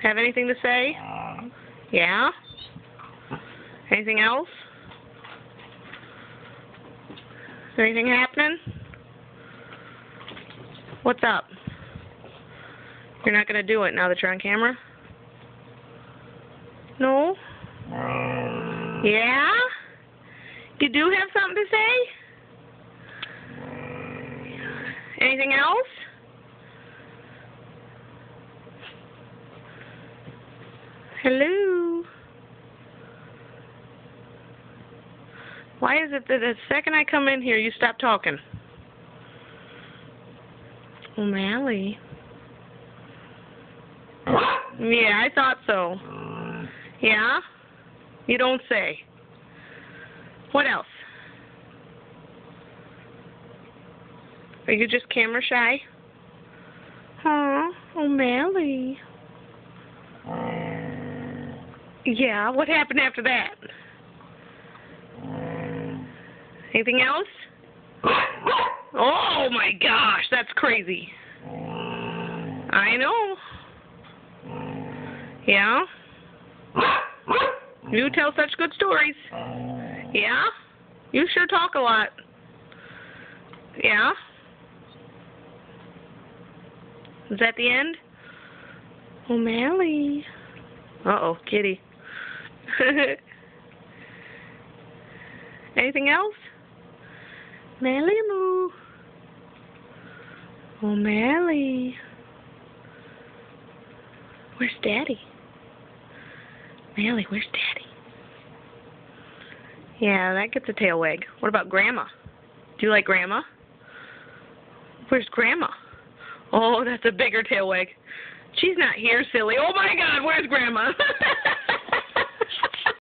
Have anything to say? Yeah? Anything else? Is there anything happening? What's up? You're not going to do it now that you're on camera? No? Yeah? You do have something to say? Anything else? Hello? Why is it that the second I come in here, you stop talking? O'Malley. Yeah, I thought so. Yeah? You don't say. What else? Are you just camera shy? Huh? O'Malley. Yeah, what happened after that? Anything else? Oh my gosh, that's crazy. I know. Yeah? You tell such good stories. Yeah? You sure talk a lot. Yeah? Is that the end? O'Malley. Uh-oh, kitty. Anything else? Mally moo. O'Malley. Where's Daddy? Mally, where's Daddy? Yeah, that gets a tail wag. What about Grandma? Do you like Grandma? Where's Grandma? Oh, that's a bigger tail wag. She's not here, silly. Oh my God, where's Grandma?